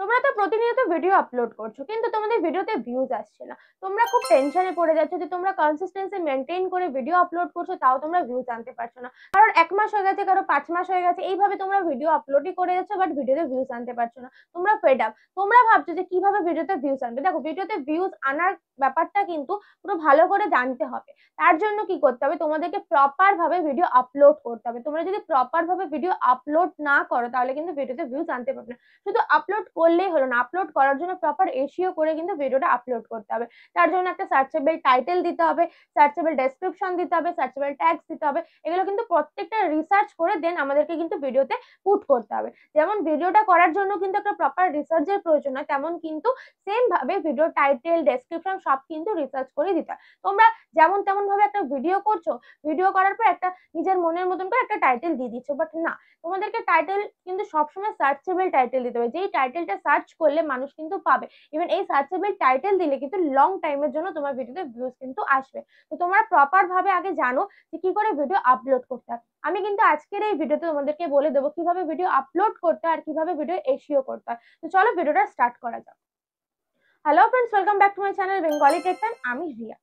তোমরা তো প্রতিনিয়ত ভিডিও আপলোড করছো কিন্তু তোমাদের ভিডিওতে ভিউজ আসছে না। তোমরা খুব টেনশনে পড়ে যাচ্ছ যে তোমরা কনসিস্টেন্সি মেনটেন করে ভিডিও আপলোড করছো, তাও তোমরা ভিউজ আনতে পারছো না। কারণ 1 মাস হয়ে গেছে, কারো 5 মাস হয়ে গেছে, এইভাবে তোমরা ভিডিও আপলোডই করে যাচ্ছ, বাট ভিডিওতে ভিউজ আনতে পারছো না। তোমরা ফেড আপ। তোমরা ভাবছো যে কিভাবে ভিডিওতে ভিউজ আনবে। দেখো, ভিডিওতে ভিউজ আনার ব্যাপারটা কিন্তু পুরো ভালো করে জানতে হবে। তার জন্য কি করতে হবে, তোমাদেরকে প্রপার ভাবে ভিডিও আপলোড করতে হবে। তোমরা যদি প্রপার ভাবে ভিডিও আপলোড না করো তাহলে কিন্তু ভিডিওতে ভিউজ আনতে পারবে না। শুধু আপলোড করলেই হলো না, আপলোড করার জন্য প্রপার এসইও করে কিন্তু ভিডিওটা আপলোড করতে হবে। তার জন্য একটা সার্চেবল টাইটেল দিতে হবে, সার্চেবল ডেসক্রিপশন দিতে হবে, সার্চেবল ট্যাগস দিতে হবে। এগুলো কিন্তু প্রত্যেকটা রিসার্চ করে দেন আমাদেরকে কিন্তু ভিডিওতে পুট করতে হবে। যেমন ভিডিওটা করার জন্য কিন্তু একটা প্রপার রিসার্চের প্রয়োজন হয়, তেমন কিন্তু সেম ভাবে ভিডিও টাইটেল ডেসক্রিপশন সব কিন্তু রিসার্চ করে দিতে হয়। তোমরা যেমন তেমন ভাবে একটা ভিডিও করছো, ভিডিও করার পর একটা নিজের মনের মতন করে একটা টাইটেল দিয়ে দিচ্ছ, বাট না, তোমাদেরকে টাইটেল কিন্তু সবসময় সার্চেবল টাইটেল দিতে হবে। যেই টাইটেলটা সার্চ করলে মানুষ কিন্তু পাবে। ইভেন এই সার্চেবল টাইটেল দিলে কিন্তু লং টাইমের জন্য তোমার ভিডিওতে ভিউজ কিন্তু আসবে। তো তোমরা প্রপার ভাবে আগে জানো যে কি করে ভিডিও আপলোড করতে হয়। আমি কিন্তু আজকের এই ভিডিওতে তোমাদেরকে বলে দেবো কিভাবে ভিডিও আপলোড করতে হয় আর কিভাবে ভিডিও এসইও করতে হয়। তো চলো ভিডিওটা স্টার্ট করা যাক। Hello friends, welcome back to my channel Bengali tech time. আমি রিয়া।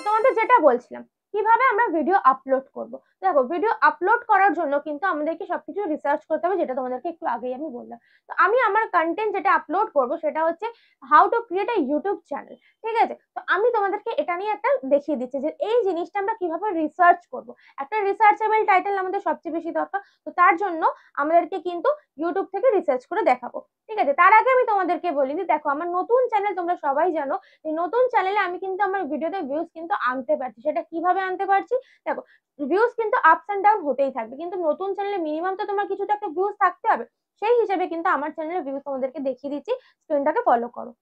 তোমাদের যেটা বলছিলাম কিভাবে আমরা ভিডিও আপলোড করব। দেখো, ভিডিও আপলোড করার জন্য কিন্তু আমাদেরকে সবকিছু রিসার্চ করতে হবে, যেটা তোমাদেরকে একটু আগেই আমি বললাম। তো আমি আমার কন্টেন্ট যেটা আপলোড করব সেটা হচ্ছে how to create a YouTube channel. ঠিক আছে, তো আমি তোমাদেরকে এটা নিয়ে একটা দেখিয়ে দিচ্ছি যে এই জিনিসটা আমরা কিভাবে রিসার্চ করব। একটা রিসার্চেবল টাইটেল আমাদের সবচেয়ে বেশি দরকার। তো তার জন্য আমাদেরকে কিন্তু ইউটিউব থেকে রিসার্চ করে দেখাবো। ঠিক আছে, তার আগে আমি তোমাদেরকে বলিনি, দেখো আমার নতুন চ্যানেল, তোমরা সবাই জানো এই নতুন চ্যানেলে আমি কিন্তু আমার ভিডিওতে ভিউজ কিন্তু আনতে পারছি। সেটা কিভাবে আনতে পারছি, দেখো ভিউজ কিন্তু আপস এন্ড ডাউন হতেই থাকবে, কিন্তু নতুন চ্যানেলে মিনিমাম তো তোমার কিছুটা একটা ভিউজ থাকতে হবে। সেই হিসেবে কিন্তু আমার চ্যানেলের ভিউজ তোমাদেরকে দেখিয়ে দিচ্ছি, স্ক্রিনটাকে ফলো করো।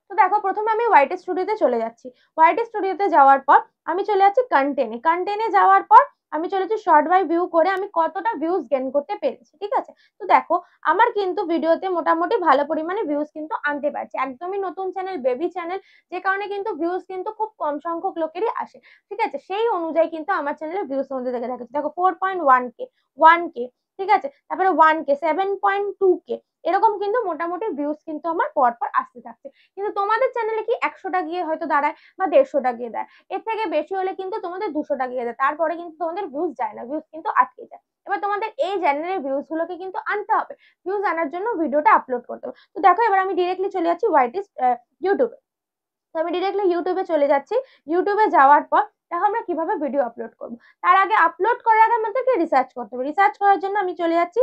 তো দেখো, প্রথমে আমি ওয়াইটি স্টুডিওতে চলে যাচ্ছি। ওয়াইটি স্টুডিওতে যাওয়ার পর আমি চলে যাচ্ছি কন্টেন্টে যাওয়ার পর আমি চলেছি শর্ট বাই ভিউ করে আমি কতটা ভিউজ গেইন করতে পেরেছি। ঠিক আছে, তো দেখো আমার কিন্তু ভিডিওতে মোটামুটি ভালো পরিমাণে ভিউজ কিন্তু আনতে পারছি। একদমই নতুন চ্যানেল, বেবি চ্যানেল, যে কারণে কিন্তু ভিউজ কিন্তু খুব কম সংখ্যক লোকেরই আসে। ঠিক আছে, সেই অনুযায়ী কিন্তু আমার চ্যানেলের ভিউজ তোমাদের দেখে দেখাচ্ছি। দেখো 4.1K, 1K, ঠিক আছে, তারপরে 1K, 7.2K, এরকম কিন্তু মোটামুটি ভিউজ কিন্তু আমার পরপর আসতে থাকছে। কিন্তু তোমাদের চ্যানেলে কি 100টা গিয়ে হয়তো দাঁড়ায় বা 150টা গিয়ে দেয়, এর থেকে বেশি হলে কিন্তু তোমাদের 200টা গিয়ে দেয়, তারপরে কিন্তু তোমাদের ভিউজ যায় না, ভিউজ কিন্তু আটকে যায়। এবার তোমাদের এই চ্যানেলের ভিউজ গুলোকে কিন্তু আনতে হবে। ভিউজ আনার জন্য ভিডিওটা আপলোড করতে হবে। তো দেখো, এবার আমি ডিরেক্টলি চলে যাচ্ছি ইউটিউবে। তো আমি ডিরেক্টলি ইউটিউবে চলে যাচ্ছি। ইউটিউবে যাওয়ার পর দেখো আমরা কিভাবে ভিডিও আপলোড করবো। তার আগে আপলোড করার আগে আমাদেরকে রিসার্চ করতে হবে। রিসার্চ করার জন্য আমি চলে যাচ্ছি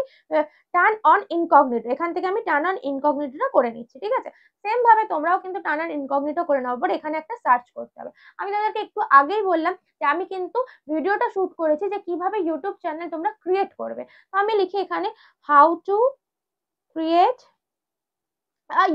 টার্ন অন ইনকগনিটো। এখান থেকে আমি টার্ন অন ইনকগনিটোটা করে নিচ্ছি। ঠিক আছে, সেম ভাবে তোমরাও কিন্তু টার্ন অন ইনকগনিটো করে নেওয়ার পর এখানে একটা সার্চ করতে হবে। আমি তোমাদেরকে একটু আগেই বললাম যে আমি কিন্তু ভিডিওটা শুট করেছি যে কিভাবে ইউটিউব চ্যানেল তোমরা ক্রিয়েট করবে। তো আমি লিখি এখানে how to create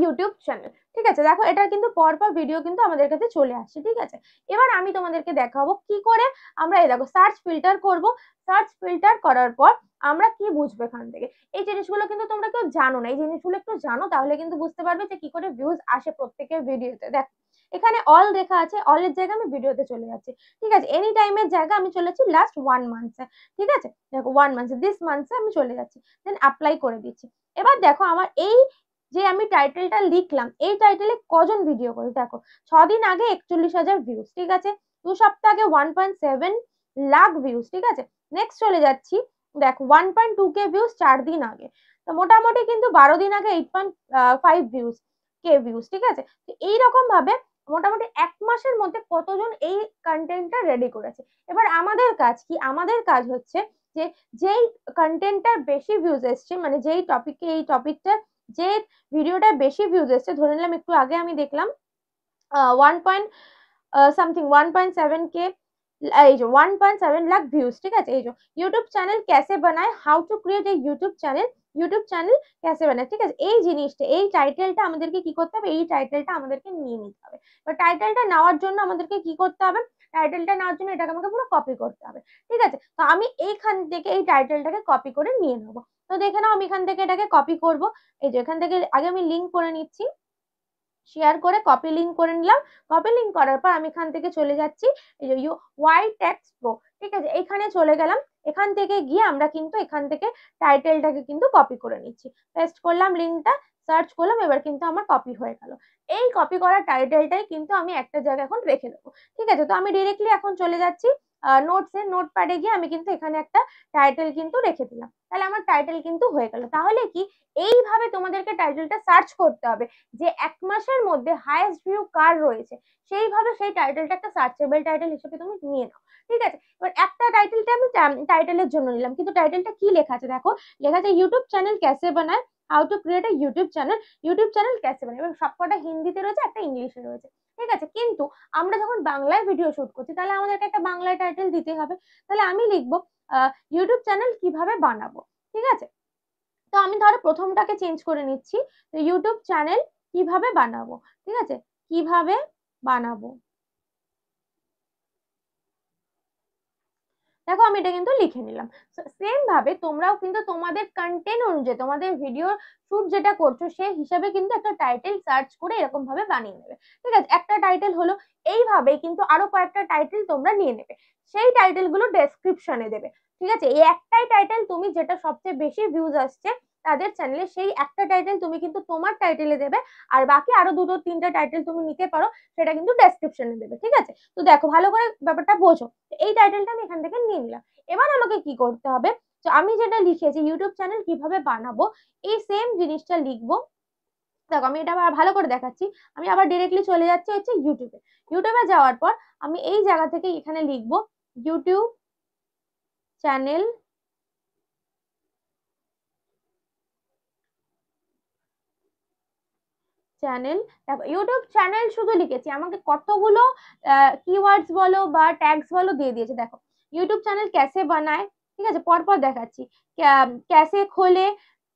YouTube channel. ঠিক আছে, দেখো এটা কিন্তু পরপর ভিডিও কিন্তু আমাদের কাছে চলে আসছে। ঠিক আছে, এবার আমি তোমাদেরকে দেখাবো কি করে আমরা এই দেখো সার্চ ফিল্টার করব। সার্চ ফিল্টার করার পর আমরা কি বুঝবো এখান থেকে, এই জিনিসগুলো কিন্তু তোমরা কেউ জানো না। এই জিনিসগুলো একটু জানো তাহলে কিন্তু বুঝতে পারবে যে কি করে ভিউজ আসে প্রত্যেকের ভিডিওতে। দেখো এখানে অল লেখা আছে, অলের জায়গায় আমি ভিডিওতে চলে যাচ্ছি। ঠিক আছে, এনি টাইমের জায়গা আমি চলে যাচ্ছি লাস্ট 1 মান্থে। ঠিক আছে, দেখো 1 মান্থে, দিস মান্থে আমি চলে যাচ্ছি, দেন অ্যাপ্লাই করে দিচ্ছি। এবার দেখো আমার এই যে আমি টাইটেলটা লিখলাম, এই টাইটেলে কজন ভিডিও করে, দেখো 6 দিন আগে 41,000 ভিউজ। ঠিক আছে, 2 সপ্তাহ আগে 1.7 লাখ ভিউজ। ঠিক আছে, নেক্সট চলে যাচ্ছি, দেখো 1.2K ভিউজ 4 দিন আগে। তো মোটামুটি কিন্তু 12 দিন আগে 8.5 ভিউজ। ঠিক আছে, তো এইরকম ভাবে মোটামুটি 1 মাসের মধ্যে কতজন এই কন্টেন্টটা রেডি করেছে। এবার আমাদের কাজ কি, আমাদের কাজ হচ্ছে যে যেই কন্টেন্টটার বেশি ভিউজ এসছে, মানে যেই টপিকে, এই টপিকটার যে ভিডিওটা বেশি ভিউজ এসছে, ধরে নিলাম একটু আগে আমি দেখলাম 1.7K, এই যে 1.7 লাখ ভিউজ। ঠিক আছে, এই যে ইউটিউব চ্যানেল कैसे बनाए, how to create a YouTube channel कैसे बनाए। ঠিক আছে, এই জিনিসটা, এই টাইটেলটা আমাদেরকে কি করতে হবে, এই টাইটেলটা আমাদেরকে নিয়ে নিতে হবে। এবার টাইটেলটা নেওয়ার জন্য আমাদেরকে কি করতে হবে, টাইটেলটা নেওয়ার জন্য এটাকে আমাকে পুরো কপি করতে হবে। ঠিক আছে, তো আমি এইখান থেকে এই টাইটেলটাকে কপি করে নিয়ে নেবো। তো দেখে নাও আমি এখান থেকে এটাকে কপি করব। এই যে এখান থেকে আগে আমি লিঙ্ক করে নিচ্ছি, শেয়ার করে কপি লিঙ্ক করে নিলাম। কপি লিঙ্ক করার পর আমি এখান থেকে চলে যাচ্ছি এই যে ওয়াই টেক্সট প্রো। ঠিক আছে, এখানে চলে গেলাম। এখান থেকে গিয়ে আমরা কিন্তু এখান থেকে টাইটেলটাকে কিন্তু কপি করে নিচ্ছি। পেস্ট করলাম লিঙ্কটা, সার্চ করলাম, এবার কিন্তু আমার কপি হয়ে গেল। এই কপি করা টাইটেলটাই কিন্তু আমি একটা জায়গায় এখন রেখে দেবো। ঠিক আছে, তো আমি ডিরেক্টলি এখন চলে যাচ্ছি নোটসে, নোটপ্যাডে গিয়ে আমি কিন্তু এখানে একটা টাইটেল কিন্তু রেখে দিলাম। তাহলে আমার টাইটেল কিন্তু হয়ে গেল। তাহলে কি এইভাবে তোমাদেরকে টাইটেলটা সার্চ করতে হবে, যে 1 মাসের মধ্যে হাইয়েস্ট ভিউ কার রয়েছে, সেইভাবে সেই টাইটেলটা একটা সার্চেবল টাইটেল হিসেবে তুমি নিয়ে নাও। ঠিক আছে, এবার একটা টাইটেলটা আমি টাইটেলের জন্য নিলাম, কিন্তু টাইটেলটা কি লেখা আছে দেখো, লেখা আছে ইউটিউব চ্যানেল ক্যাসে বানায়, how to create a YouTube channel, YouTube channel ক্যাসে বানায়, এবং সবকটা হিন্দিতে রয়েছে, একটা ইংলিশে রয়েছে। ঠিক আছে, কিন্তু আমরা যখন বাংলায় ভিডিও শুট করছি তাহলে আমাদেরকে একটা বাংলায় টাইটেল দিতে হবে। তাহলে আমি লিখবো ইউটিউব চ্যানেল কিভাবে বানাবো। ঠিক আছে, তো আমি ধরো প্রথমটাকে চেঞ্জ করে নিচ্ছি, তো ইউটিউব চ্যানেল কিভাবে বানাবো। ঠিক আছে, কিভাবে বানাবো, দেখো আমি এটা কিন্তু লিখে নিলাম। সেম ভাবে তোমরাও কিন্তু তোমাদের কন্টেন্ট অনুযায়ী, তোমাদের ভিডিও শুট যেটা করছো সেই হিসাবে কিন্তু একটা টাইটেল সার্চ করে এরকম ভাবে বানিয়ে নেবে। ঠিক আছে, একটা টাইটেল হলো, এইভাবে কিন্তু আরো কয়েকটা টাইটেল তোমরা নিয়ে নেবে, সেই টাইটেল গুলো ডেসক্রিপশনে দেবে। ঠিক আছে, এই একটাই টাইটেল তুমি, যেটা সবচেয়ে বেশি ভিউজ আসছে তাদের চ্যানেলে, সেই একটা টাইটেল তুমি কিন্তু তোমার টাইটেলে দেবে, আর বাকি আরো দুটো তিনটা টাইটেল তুমি নিতে পারো, সেটা কিন্তু ডেসক্রিপশনে দেবে। ঠিক আছে, তো দেখো ভালো করে ব্যাপারটা বোঝো। এই টাইটেলটা আমি এখান থেকে নিয়ে নিলাম। এবার আমাকে কি করতে হবে, তো আমি যেটা লিখেছি ইউটিউব চ্যানেল কিভাবে বানাবো, এই সেম জিনিসটা লিখবো। দেখো আমি এটা আবার ভালো করে দেখাচ্ছি। আমি আবার ডিরেক্টলি চলে যাচ্ছি হচ্ছে ইউটিউবে। ইউটিউবে যাওয়ার পর আমি এই জায়গা থেকে এখানে লিখবো ইউটিউব চ্যানেল, চ্যানেল। দেখো ইউটিউব চ্যানেল শুধু লিখেছি, আমাকে কতগুলো কিওয়ার্ডস বলো বা ট্যাগস বলো দিয়ে দিয়েছে। দেখো ইউটিউব চ্যানেল ক্যাসে বানায়, ঠিক আছে, পরপর দেখাচ্ছি, ক্যাসে খোলে,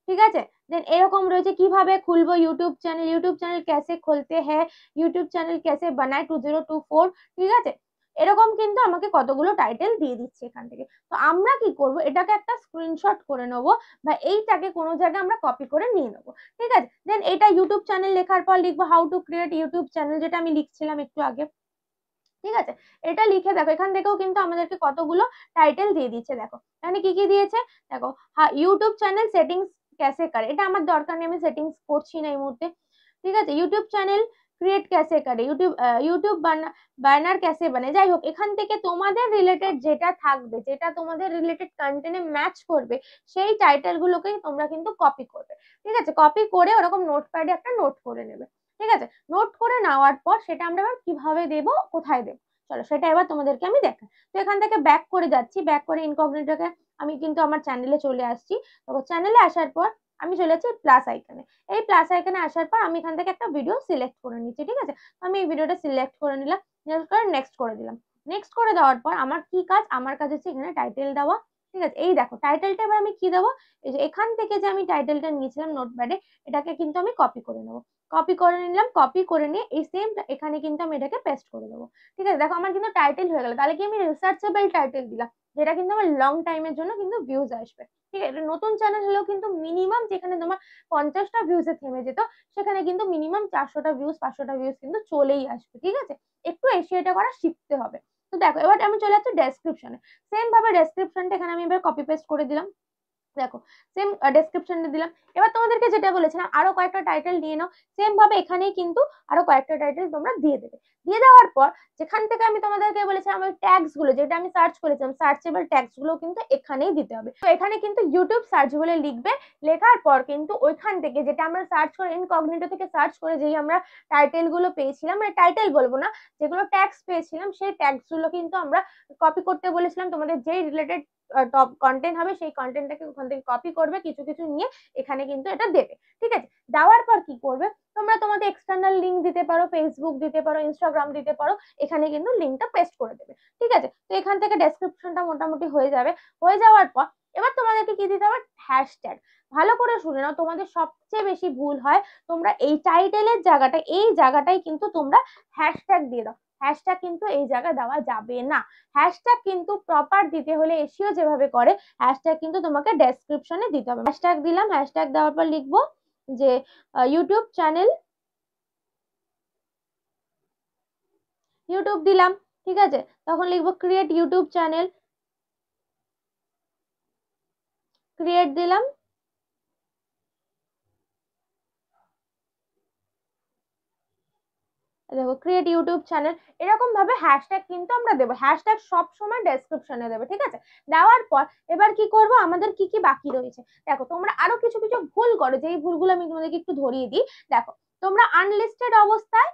ঠিক আছে, দেন এরকম রয়েছে কিভাবে খুলবো ইউটিউব চ্যানেল, ইউটিউব চ্যানেল ক্যাসে খুলতে হ্যাঁ, ইউটিউব চ্যানেল ক্যাসে বানায় 2024। ঠিক আছে, এরকম কিন্তু আমাকে কতগুলো টাইটেল দিয়ে দিচ্ছে এখান থেকে। তো আমরা কি করব, এটাকে একটা স্ক্রিনশট করে নেবো, বা এইটাকে কোনো জায়গায় আমরা কপি করে নিয়ে নেবো। ঠিক আছে, দেন এটা ইউটিউব চ্যানেল লেখার পর লিখবো how to create YouTube channel, যেটা আমি লিখছিলাম একটু আগে। ঠিক আছে, এটা লিখে দেখো এখান থেকেও কিন্তু আমাদেরকে কতগুলো টাইটেল দিয়ে দিচ্ছে। দেখো এখানে কি কি দিয়েছে, দেখো ইউটিউব চ্যানেল সেটিংস कैसे করে, এটা আমার দরকার নেই, আমি সেটিংস করছি না এই মুহূর্তে। ঠিক আছে, ইউটিউব চ্যানেল ক্রিয়েট कैसे করে, ইউটিউব ব্যানার कैसे বানায়, যাই হোক এখান থেকে তোমাদের রিলেটেড যেটা থাকবে, যেটা তোমাদের রিলেটেড কন্টেন্টে ম্যাচ করবে, সেই টাইটেল গুলোকে তোমরা কিন্তু কপি করবে। ঠিক আছে, কপি করে ওরকম নোটপ্যাডে একটা নোট করে নেবে। ঠিক আছে, নোট করে নেওয়ার পর সেটা আমরা এবার কিভাবে দেবো, কোথায় দেবো, চলো সেটা এবার তোমাদেরকে আমি দেখাই। তো এখান থেকে ব্যাক করে যাচ্ছি, ব্যাক করে ইনকগনিটোকে আমি কিন্তু আমার চ্যানেলে চলে আসছি। তো চ্যানেলে আসার পর আমি চলে যাচ্ছি প্লাস আইকনে। এই প্লাস আইকনে আসার পর আমি এখান থেকে একটা ভিডিও সিলেক্ট করে নিচ্ছি। ঠিক আছে, আমি এই ভিডিওটা সিলেক্ট করে নিলাম, নেক্সট করে দিলাম। নেক্সট করে দেওয়ার পর আমার কি কাজ, আমার কাজ হচ্ছে এখানে টাইটেল দেওয়া। ঠিক আছে, এই দেখো টাইটেলটা এবার আমি কি দেবো, এই যে এখান থেকে যে আমি টাইটেলটা নিয়েছিলাম নোটপ্যাডে, এটাকে কিন্তু আমি কপি করে নেবো। কপি করে নিলাম, কপি করে নিয়ে এই সেম এখানে কিন্তু আমি এটাকে পেস্ট করে দেবো। ঠিক আছে, দেখো আমার কিন্তু টাইটেল হয়ে গেল। তাহলে কি আমি রিসার্চেবল টাইটেল দিলাম, যেটা কিন্তু আমার লং টাইমের জন্য কিন্তু ভিউজ আসবে। ঠিক আছে, নতুন চ্যানেল হলেও কিন্তু মিনিমাম, যেখানে তোমার 50টা ভিউজে থেমে যেত, সেখানে কিন্তু মিনিমাম 400টা ভিউজ 500টা ভিউজ কিন্তু চলেই আসবে। ঠিক আছে, একটু এসিওটা করা শিখতে হবে। তো দেখো এবার আমি চলে যাচ্ছি ডেসক্রিপশনে। সেম ভাবে ডেসক্রিপশনটা এখানে আমি এবার কপি পেস্ট করে দিলাম। দেখো সেম ডেসক্রিপশনে দিলাম। এবার তোমাদেরকে যেটা বলেছিলাম আরো কয়েকটা টাইটেল নিয়ে নাও, সেম ভাবে এখানেই কিন্তু আরো কয়েকটা টাইটেল তোমরা দিয়ে দেবে। দিয়ে দেওয়ার পর যেখান থেকে আমি তোমাদেরকে বলেছিলাম ওই ট্যাগস গুলো, যেটা আমি সার্চ করেছিলাম, সার্চেবল ট্যাগস গুলো কিন্তু এখানেই দিতে হবে। তো এখানে কিন্তু ইউটিউব সার্চ বলে লিখবে, লেখার পর কিন্তু ওইখান থেকে যেটা আমরা সার্চ করে ইনকগনিটো থেকে সার্চ করে যেই আমরা টাইটেল গুলো পেয়েছিলাম, মানে টাইটেল বলবো না, যেগুলো ট্যাগস পেয়েছিলাম, সেই ট্যাগস গুলো কিন্তু আমরা কপি করতে বলেছিলাম। তোমাদের যেই রিলেটেড টপ কন্টেন্ট হবে সেই কন্টেন্টটাকে ওখান থেকে কপি করবে, কিছু কিছু নিয়ে এখানে কিন্তু এটা দেবে। ঠিক আছে, দেওয়ার পর কি করবে, তোমরা তোমাদের এক্সটার্নাল লিঙ্ক দিতে পারো, ফেসবুক দিতে পারো, ইনস্টাগ্রাম দিতে পারো, এখানে কিন্তু লিঙ্কটা পেস্ট করে দেবে। ঠিক আছে, তো এখান থেকে ডেসক্রিপশনটা মোটামুটি হয়ে যাবে। হয়ে যাওয়ার পর এবার তোমাদেরকে কি দিতে হবে, হ্যাশট্যাগ। ভালো করে শুনে নাও, তোমাদের সবচেয়ে বেশি ভুল হয়, তোমরা এই টাইটেলের জায়গাটা, এই জায়গাটাই কিন্তু তোমরা হ্যাশট্যাগ দিয়ে দাও। হ্যাশট্যাগ কিন্তু এই জায়গায় দেওয়া যাবে না। হ্যাশট্যাগ কিন্তু প্রপার দিতে হলে এসিও যেভাবে করে, হ্যাশট্যাগ কিন্তু তোমাকে ডেসক্রিপশনে দিতে হবে। হ্যাশট্যাগ দিলাম, হ্যাশট্যাগ দেওয়ার পর লিখবো যে ইউটিউব চ্যানেল, ইউটিউব দিলাম। ঠিক আছে, তখন লিখবো ক্রিয়েট ইউটিউব চ্যানেল, ক্রিয়েট দিলাম। দেখো ক্রিয়েট ইউটিউব চ্যানেল, এরকম ভাবে হ্যাশট্যাগ কিন্তু আমরা দেবো। হ্যাশট্যাগ সব সময় ডেসক্রিপশনে দেবে, ঠিক আছে? দেওয়ার পর এবার কি করব, আমাদের কি কি বাকি রয়েছে দেখো। তোমরা আরো কিছু কিছু ভুল করো, যেই ভুলগুলো আমি তোমাদেরকে একটু ধরিয়ে দিই। দেখো তোমরা আনলিস্টেড অবস্থায়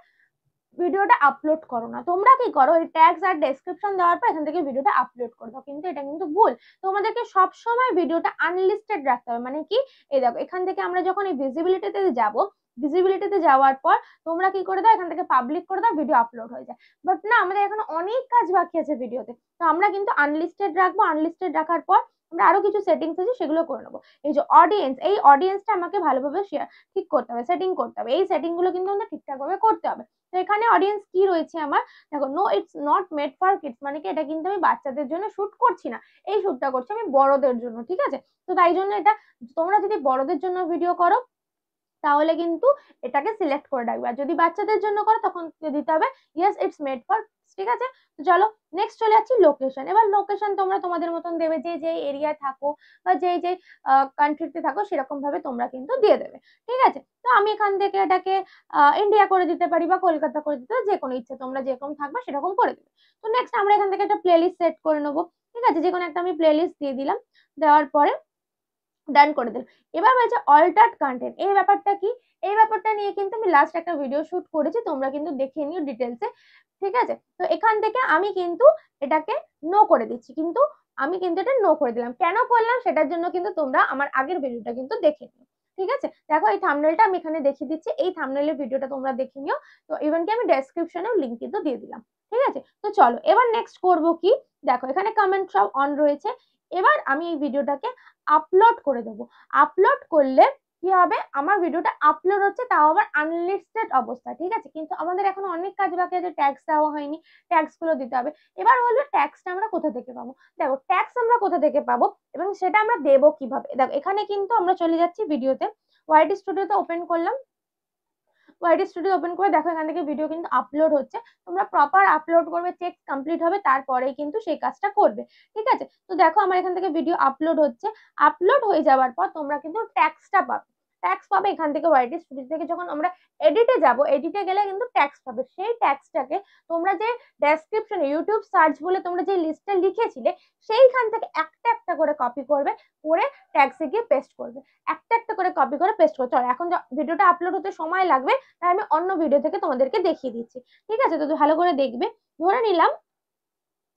ভিডিওটা আপলোড করো না। তোমরা কি করো, এই ট্যাগস আর ডেসক্রিপশন দেওয়ার পর এখান থেকে ভিডিওটা আপলোড করে দাও, কিন্তু এটা কিন্তু ভুল। তোমাদেরকে সব সময় ভিডিওটা আনলিস্টেড রাখতে হবে। মানে কি, এই দেখো এখান থেকে আমরা যখন এই ভিজিবিলিটিতে যাব, ভিজিবিলিটিতে যাওয়ার পর তোমরা কি করে দাও, এখান থেকে পাবলিক করে দাও, ভিডিও আপলোড হয়ে যায়। বাট না, আমাদের এখন অনেক কাজ বাকি আছে ভিডিওতে, তো আমরা কিন্তু আনলিস্টেড রাখবো। আনলিস্টেড রাখার পর আমরা আরো কিছু সেটিংস আছে সেগুলো করে নেবো। এই যে অডিয়েন্স, এই অডিয়েন্সটা আমাকে ভালোভাবে শেয়ার ঠিক করতে হবে, সেটিং করতে হবে। এই সেটিং গুলো কিন্তু আমাদের ঠিকঠাক ভাবে করতে হবে। তো এখানে অডিয়েন্স কি রয়েছে আমার, দেখো no it's not made for kids, মানে কি এটা কিন্তু আমি বাচ্চাদের জন্য শুট করছি না, এই শুটটা করছি আমি বড়দের জন্য, ঠিক আছে? তো তাই জন্য এটা, তোমরা যদি বড়দের জন্য ভিডিও করো তাহলে কিন্তু এটাকে সিলেক্ট করে রাখবে, আর যদি বাচ্চাদের জন্য করো তখন দিতে হবে ইয়েস ইটস মেড ফর, ঠিক আছে? তো চলো নেক্সট চলে যাচ্ছি লোকেশন। এবার লোকেশন তোমরা তোমাদের মতন দেবে, যে যে এরিয়ায় থাকো বা যে যে কান্ট্রিতে থাকো সেরকম ভাবে তোমরা কিন্তু দিয়ে দেবে, ঠিক আছে? তো আমি এখান থেকে এটাকে ইন্ডিয়া করে দিতে পারি বা কলকাতা করে দিতে পারি, যে কোনো ইচ্ছে তোমরা যেরকম থাকবে সেরকম করে দেবে। তো নেক্সট আমরা এখান থেকে একটা প্লেলিস্ট সেট করে নেবো, ঠিক আছে? যে কোনো একটা আমি প্লেলিস্ট দিয়ে দিলাম, দেওয়ার পরে ডান করে দিলাম। এবার বলছে অল্টার্ড কন্টেন্ট, এই ব্যাপারটা কি, এই ব্যাপারটা নিয়ে কিন্তু আমি লাস্ট একটা ভিডিও শুট করেছি, তোমরা কিন্তু দেখে নিও ডিটেলসে, ঠিক আছে? তো এখান থেকে আমি কিন্তু এটাকে নো করে দিচ্ছি, কিন্তু আমি কিন্তু এটা নো করে দিলাম। কেন করলাম সেটার জন্য কিন্তু তোমরা আমার আগের ভিডিওটা কিন্তু দেখে নিও, ঠিক আছে? দেখো এই থাম্বনেলটা আমি এখানে দেখিয়ে দিচ্ছি, এই থাম্বনেলের ভিডিওটা তোমরা দেখে নিও। তো ইভেন কি আমি ডেসক্রিপশনেও লিঙ্ক কিন্তু দিয়ে দিলাম, ঠিক আছে? তো চলো এবার নেক্সট করব কি, দেখো এখানে কমেন্ট সব অন রয়েছে। এবার আমি এই ভিডিওটাকে আপলোড করে দেবো। আপলোড করলে কি হবে, আমার ভিডিওটা আপলোড হচ্ছে, তাও আবার আনলিস্টেড অবস্থায়, ঠিক আছে? কিন্তু আমাদের এখন অনেক কাজ বাকি আছে, ট্যাক্স দেওয়া হয়নি, ট্যাক্স গুলো দিতে হবে। এবার হলো ট্যাক্সটা আমরা কোথা থেকে পাবো, দেখো ট্যাক্স আমরা কোথা থেকে পাবো এবং সেটা আমরা দেবো কিভাবে। দেখো এখানে কিন্তু আমরা চলে যাচ্ছি ভিডিওতে, ওয়াইটি স্টুডিওতে ওপেন করলাম। ওয়াইটি স্টুডিও ওপেন করে দেখো এখান থেকে ভিডিও কিন্তু আপলোড হচ্ছে। তোমরা প্রপার আপলোড করবে, চেক কমপ্লিট হবে, তারপরেই কিন্তু সেই কাজটা করবে, ঠিক আছে? তো দেখো আমার এখান থেকে ভিডিও আপলোড হচ্ছে। আপলোড হয়ে যাওয়ার পর তোমরা কিন্তু ট্যাক্সটা পাবে, ট্যাক্স পাবে এখান থেকে ওয়াইটি স্টুডিও থেকে। যখন আমরা এডিটে যাব, এডিটে গেলে কিন্তু ট্যাক্স পাবে, সেই ট্যাক্সটাকে তোমরা যে ডেসক্রিপশনে ইউটিউব সার্চ বলে তোমরা যে লিস্টটা লিখেছিলে সেইখান থেকে একটা একটা করে কপি করবে, করে ট্যাক্সে গিয়ে পেস্ট করবে, একটা একটা করে কপি করে পেস্ট করতে হবে। এখন ভিডিওটা আপলোড হতে সময় লাগবে, তাই আমি অন্য ভিডিও থেকে তোমাদেরকে দেখিয়ে দিচ্ছি, ঠিক আছে? তো ভালো করে দেখবে। ধরে নিলাম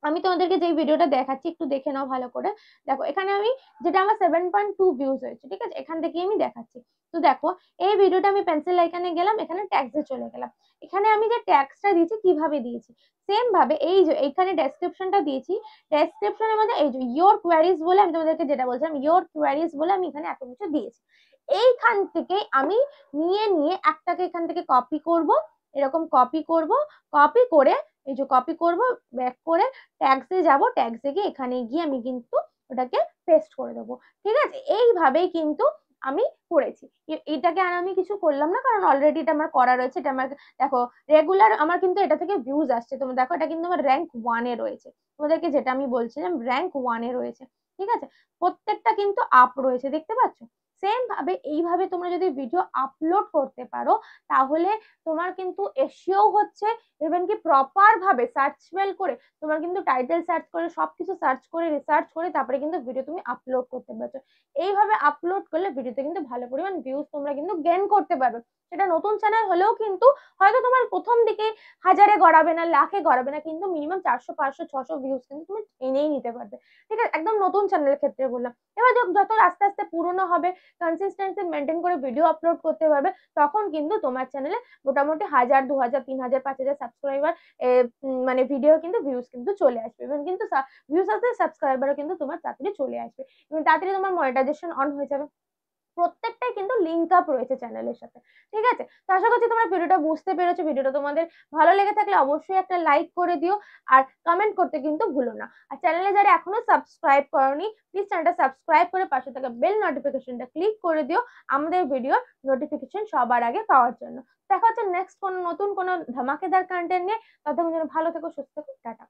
আমি তোমাদেরকে যে ভিডিওটা দেখাচ্ছি একটু দেখে নাও ভালো করে। দেখো এখানে আমি, যেটা আমার 7.2 ভিউজ হয়েছে, ঠিক আছে? এখান থেকে আমি দেখাচ্ছি। তো দেখো এই ভিডিওটা আমি পেন্সিল আইকনে গেলাম, এখানে ট্যাক্সে চলে গেলাম। এখানে আমি যে ট্যাক্সটা দিয়েছি কিভাবে দিয়েছি, সেম ভাবে এই যে এইখানে ডেসক্রিপশনটা দিয়েছি, ডেসক্রিপশনের মধ্যে এই যে ইয়োর কোয়ারিজ বলে আমি তোমাদেরকে যেটা বলছিলাম, ইয়োর কোয়ারিজ বলে আমি এখানে এত কিছু দিয়েছি। এইখান থেকে আমি নিয়ে নিয়ে একটাকে এখান থেকে কপি করব, এরকম কপি করব, কপি করে এই যে কপি করব, ব্যাক করে ট্যাগসে যাব, ট্যাগসে গিয়ে এখানে গিয়ে আমি কিন্তু ওটাকে পেস্ট করে দেবো, ঠিক আছে? এইভাবেই কিন্তু আমি করেছি। এটাকে আর আমি কিছু করলাম না, কারণ অলরেডি এটা আমার করা রয়েছে। এটা আমার দেখো রেগুলার আমার কিন্তু এটা থেকে ভিউজ আসছে। তোমরা দেখো এটা কিন্তু আমার র্যাঙ্ক 1-এ রয়েছে, তোমাদেরকে যেটা আমি বলছিলাম র্যাঙ্ক 1-এ রয়েছে, ঠিক আছে? প্রত্যেকটা কিন্তু আপ রয়েছে, দেখতে পাচ্ছ? সেম ভাবে এইভাবে তোমরা যদি ভিডিও আপলোড করতে পারো তাহলে তোমার কিন্তু এসইও হচ্ছে, ইভেন কি প্রপার ভাবে সার্চেবল করে তোমার কিন্তু টাইটেল সার্চ করে সবকিছু সার্চ করে রিসার্চ করে তারপরে কিন্তু ভিডিও তুমি আপলোড করতে পারছো। এইভাবে আপলোড করলে ভিডিওতে কিন্তু ভালো পরিমাণ ভিউজ তোমরা কিন্তু গেইন করতে পারবে। সেটা নতুন চ্যানেল হলেও কিন্তু হয়তো তোমার প্রথম দিকে হাজারে গড়াবে না, লাখে গড়াবে না, কিন্তু মিনিমাম 400 500 600 ভিউজ কিন্তু তুমি এনেই নিতে পারবে, ঠিক আছে? একদম নতুন চ্যানেলের ক্ষেত্রে বললাম। এবার যত আস্তে আস্তে পুরনো হবে, কনসিস্টেন্সি মেনটেন করে ভিডিও আপলোড করতে পারবে, তখন কিন্তু তোমার চ্যানেলে মোটামুটি 1000 2000 3000 5000 সাবস্ক্রাইবার মানে ভিডিও কিন্তু ভিউজ কিন্তু চলে আসবে, এবং কিন্তু ভিউজ আসবে, সাবস্ক্রাইবারও কিন্তু তোমার তাড়াতাড়ি চলে আসবে, এবং তাড়াতাড়ি তোমার মনিটাইজেশন অন হয়ে যাবে। প্রত্যেকটাই কিন্তু লিঙ্ক আপ রয়েছে চ্যানেলের সাথে, ঠিক আছে? তো আশা করছি তোমরা ভিডিওটা বুঝতে পেরেছো। ভিডিওটা তোমাদের ভালো লেগে থাকলে অবশ্যই একটা লাইক করে দিও, আর কমেন্ট করতে কিন্তু ভুলো না। আর চ্যানেলে যারা এখনো সাবস্ক্রাইব করোনি, প্লিজ চ্যানেলটা সাবস্ক্রাইব করে পাশে থাকা বেল নোটিফিকেশনটা ক্লিক করে দিও আমাদের ভিডিওর নোটিফিকেশন সবার আগে পাওয়ার জন্য। দেখা হচ্ছে নেক্সট কোনো নতুন কোনো ধামাকেদার কন্টেন্ট নিয়ে। ততক্ষণ যেন ভালো থেকো, সুস্থ থেকো, টাটা।